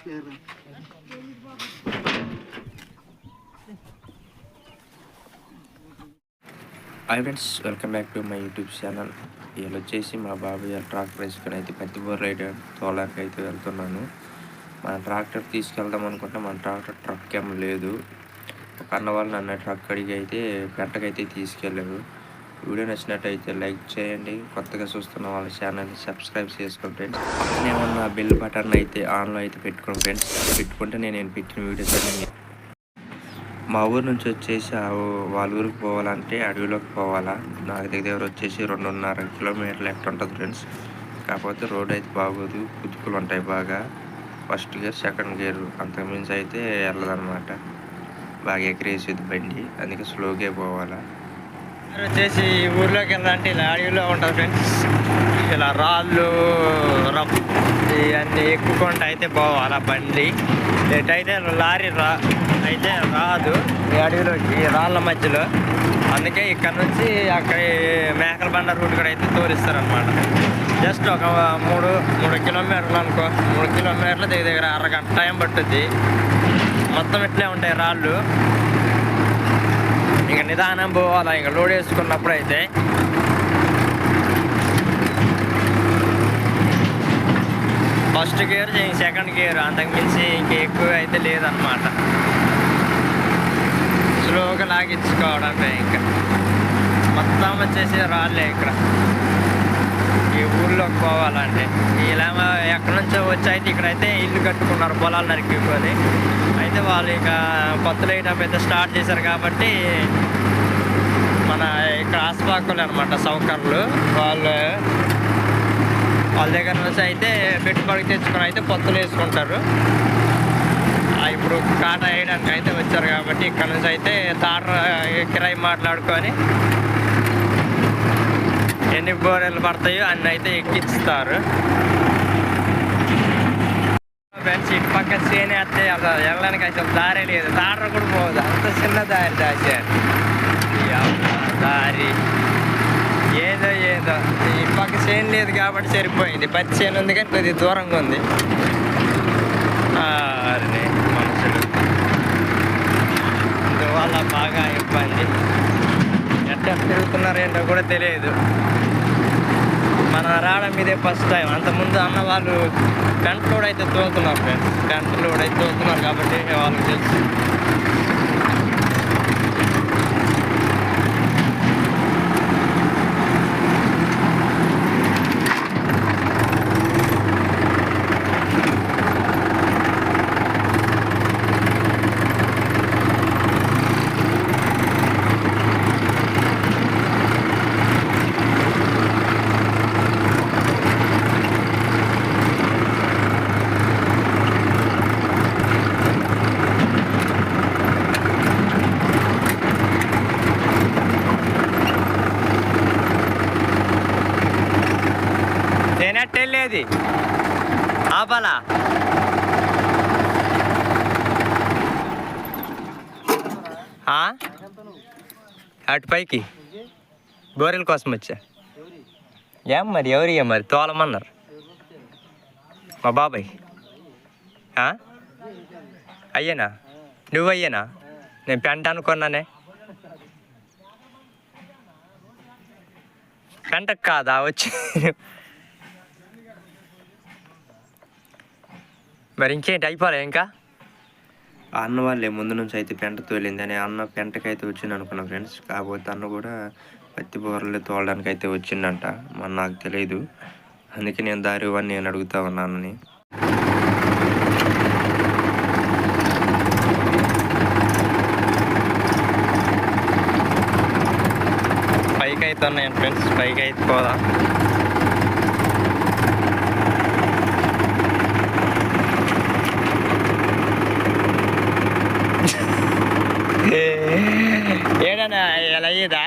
Hi friends, welcome back to my YouTube channel. వీళ్ళు వచ్చేసి మా బాబాయ్ ట్రాక్టర్ వేసుకొని అయితే పత్తి బోర్ రైడ్ తోలానికి అయితే వెళ్తున్నాను. మన ట్రాక్టర్ తీసుకెళ్దాం అనుకుంటే మన ట్రక్ ఏం లేదు. ఒక అన్న వాళ్ళు నన్ను ట్రక్ అడిగి అయితే పెట్టకైతే తీసుకెళ్ళారు. వీడియో నచ్చినట్టయితే లైక్ చేయండి. కొత్తగా చూస్తున్న వాళ్ళ ఛానల్ని సబ్స్క్రైబ్ చేసుకోండి ఫ్రెండ్స్. పక్కనే ఉన్న బెల్ బటన్ అయితే ఆన్లో అయితే పెట్టుకోండి ఫ్రెండ్స్. పెట్టుకుంటే నేను పెట్టిన వీడియోస్ అన్నీ మా ఊరు నుంచి వచ్చేసి వాళ్ళ ఊరికి పోవాలంటే అడవిలోకి పోవాలా. నాకు దగ్గర వచ్చేసి 2.5 కిలోమీటర్లు ఎట్లా ఉంటుంది ఫ్రెండ్స్. కాకపోతే రోడ్ అయితే బాగోదు, కుతుకులు ఉంటాయి బాగా. ఫస్ట్ గేర్, సెకండ్ గేర్ అంతకుమించి అయితే వెళ్ళదన్నమాట. బాగా ఎగిరేసేది బండి, అందుకే స్లోగా పోవాలా. వచ్చేసి ఊర్లోకి వెళ్ళాలంటే ఇలా అడవిలో ఉంటుంది ఫ్రెండ్స్. ఇలా రాళ్ళు ఇవన్నీ ఎక్కుకుంటూ అయితే పోవాలా బండి. ఎటైతే లారీ అయితే రాదు ఈ అడవిలోకి, రాళ్ళ మధ్యలో. అందుకే ఇక్కడ నుంచి అక్కడ మేకల బండ రూట్ కూడా అయితే తోలిస్తారనమాట. జస్ట్ ఒక 3 కిలోమీటర్లు అనుకో, 3 కిలోమీటర్లు దగ్గర అరగంట టైం పట్టుద్ది. మొత్తం ఇట్లే ఉంటాయి రాళ్ళు. ఇంకా నిదానం పోవాలా. ఇంకా లోడ్ వేసుకున్నప్పుడు అయితే ఫస్ట్ గేర్, సెకండ్ గేర్, అంతకుమించి ఇంక ఎక్కువ అయితే లేదన్నమాట. స్లోగా లాగించుకోవడమే. ఇంకా మొత్తం వచ్చేసి రాళ్ళే. ఇక్కడ ఈ ఊళ్ళోకి పోవాలంటే ఇలా ఎక్కడి నుంచో వచ్చి అయితే ఇక్కడైతే ఇల్లు కట్టుకున్నారు, పొలాలు నరికిపోయి. అయితే వాళ్ళు ఇక కొత్తలు వేయడం అయితే స్టార్ట్ చేశారు కాబట్టి మన ఇక్కడ ఆసుపత్రులు అనమాట సౌకర్యాలు వాళ్ళ దగ్గర నుంచి అయితే పెట్టుబడికి తెచ్చుకొని అయితే పొత్తులు వేసుకుంటారు. ఇప్పుడు కాటా వేయడానికి అయితే వచ్చారు కాబట్టి ఇక్కడ నుంచి అయితే కిరాయి మాట్లాడుకొని ఎన్ని బోరెలు పడతాయో అన్నీ అయితే ఎక్కిస్తారు. ఫ్రెండ్స్, ఇటు పక్క చేనే వస్తే వెళ్ళడానికి అసలు దారే లేదు. తాడర కూడా పోదు, అంత చిన్న దారి దాచారు. దారి ఏదో ఈ పక్క చేను లేదు కాబట్టి సరిపోయింది. పచ్చి చేను ఉంది కానీ కొద్దిగా దూరంగా ఉంది. మనుషులు అందువల్ల బాగా ఇబ్బంది. ఎట్లా తిరుగుతున్నారు ఏంటో కూడా తెలియదు. మన రావడం ఇదే ఫస్ట్ టైం. అంతకుముందు అన్న వాళ్ళు పెంట లోడ్ అయితే తోలుతున్నారు ఫ్రెండ్స్. పెంట లోడ్ అయితే తోలుతున్నారు కాబట్టి వాళ్ళకి తెలుసు. వెళ్ళేది ఆపాలా. అటు పైకి గోరెల కోసం వచ్చా. ఏం మరి ఎవరు తోలమన్నారు మా బాబాయ్. అయ్యేనా? నువ్వు అయ్యేనా? నేను పెంట అనుకున్నానే. పెంటకు కాదా వచ్చి? మరి ఇంకేంటి అయిపోలే ఇంకా? ఆ అన్న వాళ్ళే ముందు నుంచి అయితే పెంట తోలింది అని అన్న పెంటకైతే వచ్చింది అనుకున్నాం ఫ్రెండ్స్. కాకపోతే అన్న కూడా పత్తి బోర్రలు తోలడానికి అయితే వచ్చిందంట. మరి నాకు తెలియదు, అందుకే నేను దారి ఇవ్వని నేను అడుగుతా ఉన్నానని. పైకి అయితే ఉన్నాయండి ఫ్రెండ్స్, పైకి అయితే పోదాం. ఏడన్నా ఎలా అయ్యేదా?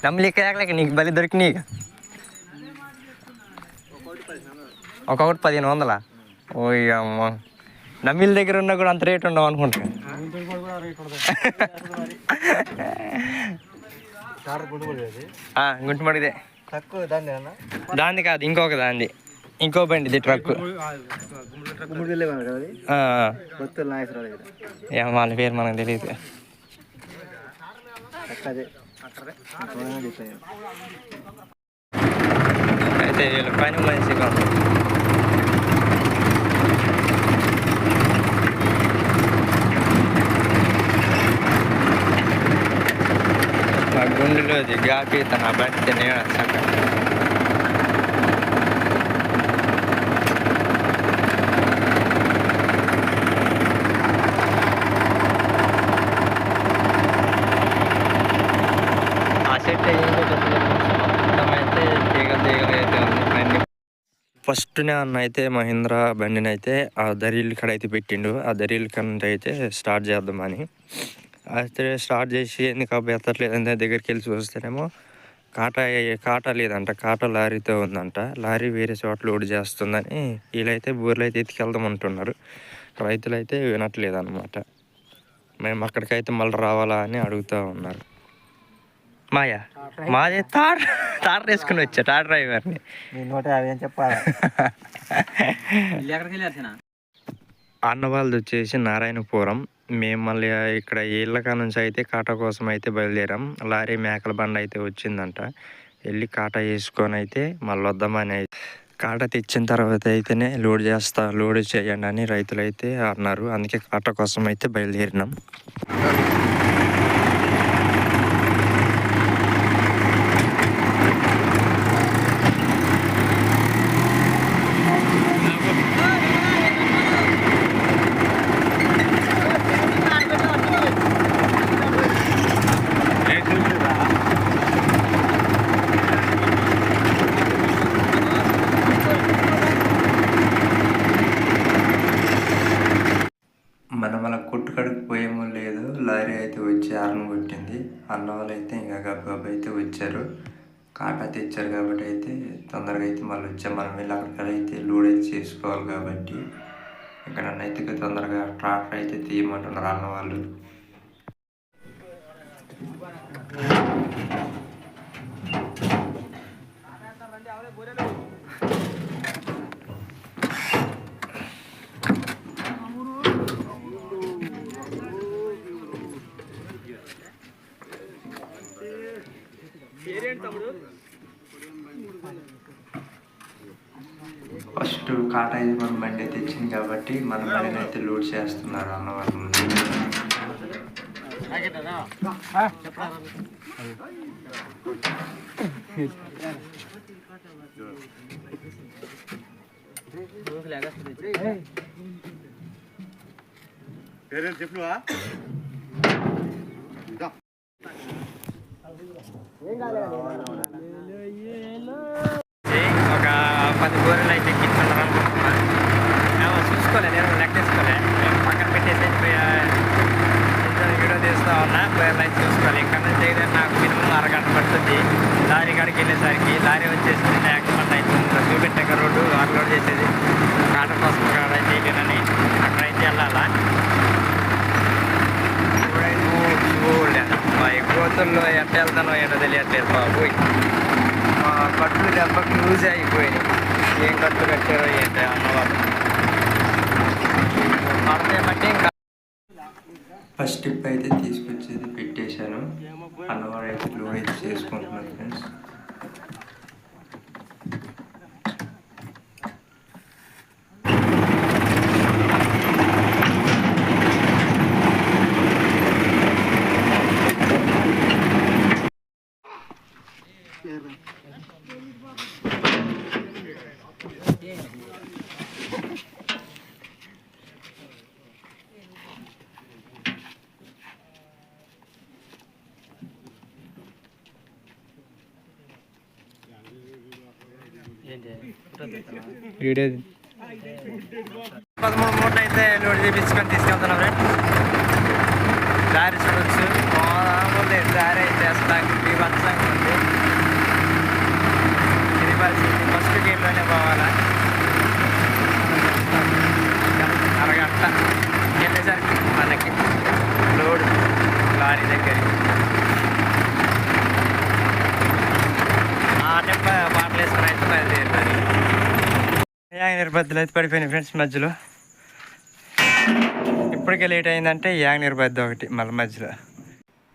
నమ్మలేక నీకు బలి దొరికినాయి. ఒక్కొక్కటి 1500. ఓయ్ అమ్మ, నమ్మిల దగ్గర ఉన్నా కూడా అంత రేట్ ఉండవు అనుకుంటా. గుంటుమడిదే దాన్ని కాదు, ఇంకొక దాన్ని, ఇంకో బండిది ట్రక్. వాళ్ళ పేరు మనకు తెలియదు. అయితే వీళ్ళ పని మంచిగా ఉంది. మా గుండెలో గాపి తన బండి నేను వచ్చాక ఫస్ట్నే అన్న అయితే మహీంద్రా బండిని అయితే ఆ దరీల్ కాడ అయితే పెట్టిండు. ఆ దరీల్ కాడ అయితే స్టార్ట్ చేద్దామని అయితే స్టార్ట్ చేసి ఎందుకు అబ్బాయి ఎత్తట్లేదంటే దగ్గరికి వెళ్ళి చూస్తేనేమో కాటా లేదంట, కాటా లారీతో ఉందంట. లారీ వేరే చోట లోడ్ చేస్తుందని వీళ్ళైతే బూర్లు అయితే ఎత్తుకెళ్దాం అంటున్నారు. రైతులు అయితే వినట్లేదు అనమాట. మేము అక్కడికైతే మళ్ళీ రావాలా అని అడుగుతూ ఉన్నారు. మాదే తార్ వేసుకుని వచ్చా, టార్ డ్రైవర్ని. అన్న వాళ్ళది వచ్చేసి నారాయణపురం. మేము మళ్ళీ ఇక్కడ ఇళ్ళకా నుంచి అయితే కాటా కోసం అయితే బయలుదేరాం. లారీ మేకల బండి అయితే వచ్చిందంట. వెళ్ళి కాటా వేసుకొని అయితే మళ్ళీ వద్దామని అయితే కాటా తెచ్చిన తర్వాత అయితేనే లోడ్ చేయండి అని రైతులు అయితే అన్నారు. అందుకే కాటా కోసం అయితే బయలుదేరినాం. మన కొట్టుకడికి పోయేమో లేదు, లారీ అయితే వచ్చి హార్న్ కొట్టింది. అన్న వాళ్ళు అయితే ఇంకా గబ్బు అయితే వచ్చారు. కాటా తెచ్చారు కాబట్టి అయితే తొందరగా అయితే మళ్ళీ వచ్చాం. మనం వెళ్ళి అక్కడికైతే లోడ్ అయితే చేసుకోవాలి కాబట్టి ఇక్కడ అయితే తొందరగా ట్రాక్టర్ అయితే తీయమంటున్నారు అన్న వాళ్ళు. ఫస్ట్ కాటా అయితే మన బండి అయితే తెచ్చింది కాబట్టి మన బండిని అయితే లోడ్ చేస్తున్నారు అన్న వాళ్ళ ముందు. ఒక 10 గోరెలు అయితే గిట్టున్నారు అనుకుంటున్నా. చూసుకోలే, నేను లెక్కేసుకోలే, పక్కన పెట్టేసి వీడియో తీస్తా ఉన్నా. గోరెలు అయితే చూసుకోవాలి. ఇక్కడ నుంచి అయితే నాకు మినిమం అరగంట పడుతుంది లారీ కాడికి వెళ్ళేసరికి. లారీ వచ్చేసి యాక్సిడెంట్ అయితే చూపెట్టాక రోడ్డు అన్లోడ్ చేసేది కాటా కోసం కాడైతే వెళ్ళానని అక్కడైతే వెళ్ళాలా. మా గోతుల్లో ఎట్ట వెళ్తానో ఏంటో తెలియట్లేదు బాబు. మా కట్లు దెబ్బకి లూజ్ అయిపోయినాయి. ఏం కట్లు కట్టారో ఏంటో అన్నవాళ్ళు పడతామంటే ఇంకా. ఫస్ట్ స్టెప్ అయితే తీసుకొచ్చేది పెట్టేశాను. అన్నవాడు అయితే లోడ్ అయితే చేసుకుంటున్నాను ఫ్రెండ్స్. వీడియో 13 మూటలు అయితే లోడ్ చేయించుకొని తీసుకెళ్తున్నాం ఫ్రెండ్. దారి చూడొచ్చు, మామూలు దారి అయితే అసలు బీభత్సంగా ఉంది. ఇది పరిస్థితి. ఫస్ట్ గేట్లోనే పోవాలా. అరగంట వెళ్ళేసరికి మనకి లోడ్ లారీ దగ్గరికి. నిర్బద్ధలు అయితే పడిపోయినాయి ఫ్రెండ్స్ మధ్యలో. ఇప్పటికే లేట్ అయిందంటే నిర్బద్ధ ఒకటి మళ్ళీ మధ్యలో.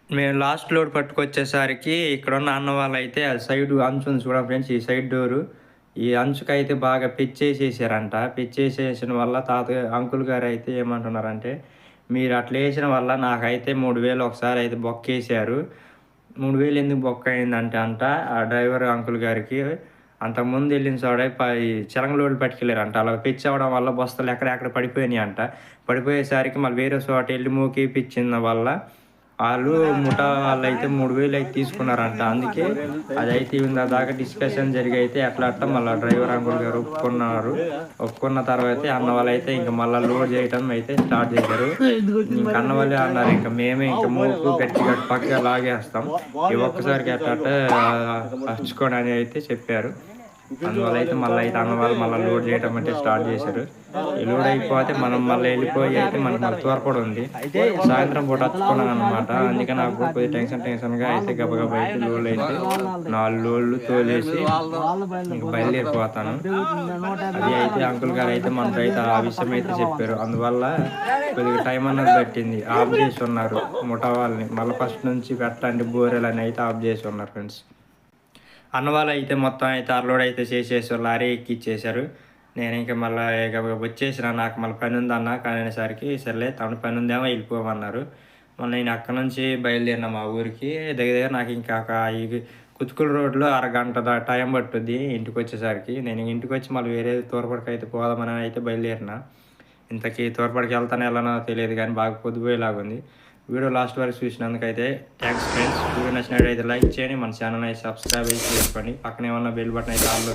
మేము లాస్ట్ లోడ్ పట్టుకొచ్చేసరికి ఇక్కడ ఉన్న అన్న వాళ్ళు అయితే ఆ సైడ్ అంచు ఉంది చూడండి ఫ్రెండ్స్, ఈ సైడ్ డోరు ఈ అంచుకైతే బాగా పెచ్చేసేసారంట. పెచ్చేసేసిన వల్ల అంకుల్ గారు అయితే ఏమంటున్నారంటే, మీరు అట్లా వేసిన వల్ల నాకైతే 3000 ఒకసారి అయితే బొక్కేసారు. 3000 ఎందుకు బొక్క అయిందంటే ఆ డ్రైవర్ అంకుల్ గారికి అంతకుముందు వెళ్ళిన చోడ చిలంగలోళ్ళు పట్టుకెళ్ళారంట. అలా పిచ్చి అవ్వడం వల్ల బస్తాలు ఎక్కడెక్కడ పడిపోయినాయి అంట. పడిపోయేసరికి మళ్ళీ వేరే చోట వెళ్ళి మూకి పిచ్చిన వల్ల వాళ్ళు ముఠా వాళ్ళు అయితే 3000 అయితే తీసుకున్నారంట. అందుకే అదైతే దాకా డిస్కషన్ జరిగి అయితే అట్లా మళ్ళీ డ్రైవర్ అంకుల్ గారు ఒప్పుకున్న తర్వాత అన్న వాళ్ళు అయితే ఇంకా మళ్ళీ లోడ్ చేయడం అయితే స్టార్ట్ చేశారు. ఇంకా అన్న వాళ్ళే అన్నారు, ఇంకా మేమే ఇంకా మూకు గట్టి పక్కగా లాగేస్తాం, ఈ ఒక్కసారికి అట్లా హచ్చుకోండి అని అయితే చెప్పారు. అందువల్ల అయితే మళ్ళీ అయితే అన్న వాళ్ళు మళ్ళీ లోడ్ చేయడం అంటే స్టార్ట్ చేశారు. ఈ లోడ్ అయిపోతే మనం మళ్ళీ వెళ్ళిపోయి అయితే మనకు మళ్ళీ త్వరపడి ఉంది. సాయంత్రం పూట హచ్చుకున్నాను అనమాట. అందుకే నాకు కొద్దిగా టెన్షన్గా అయితే గబగబా అయితే లోడ్లు అయితే 4 లోడ్లు తోలేసి ఇంకా బయలుదేరిపోతాను. అది అయితే అంకుల్ గారు అయితే మనకు అయితే ఆ విషయం అయితే చెప్పారు. అందువల్ల కొద్దిగా టైం అన్నది పట్టింది. ఆఫ్ చేసి ఉన్నారు ముఠా వాళ్ళని, మళ్ళీ ఫస్ట్ నుంచి పెట్టండి బోరెలు అని అయితే ఆఫ్ చేసి ఉన్నారు ఫ్రెండ్స్. అన్న వాళ్ళు అయితే మొత్తం అయితే అర్లోడ్ అయితే చేసేసారు, లారీ ఎక్కిచ్చేసారు. నేను ఇంకా మళ్ళీ వచ్చేసిన, నాకు మళ్ళీ పని ఉందన్న కానేసరికి సర్లే తన పని ఉందేమో వెళ్ళిపోమన్నారు. మళ్ళీ నేను అక్కడ నుంచి బయలుదేరిన మా ఊరికి. దగ్గర నాకు ఇంకా ఈ కుతుకుల రోడ్లో అరగంట టైం పట్టుద్ది ఇంటికి వచ్చేసరికి. నేను ఇంటికి వచ్చి మళ్ళీ వేరే తోరపడికి అయితే పోదామని అయితే బయలుదేరిన. ఇంతకీ తోరపడికి వెళ్ళనో తెలియదు కానీ బాగా పొద్దుపోయేలాగుంది. వీడియో లాస్ట్ వరకు చూసినందుకైతే థ్యాంక్స్ ఫ్రెండ్స్. వీడియో నచ్చినట్లయితే లైక్ చేయండి, మన ఛానల్ అయితే సబ్స్క్రైబ్ అయితే చేసుకోండి. పక్కనే ఉన్న బెల్ బటన్ అయితే ఆన్లో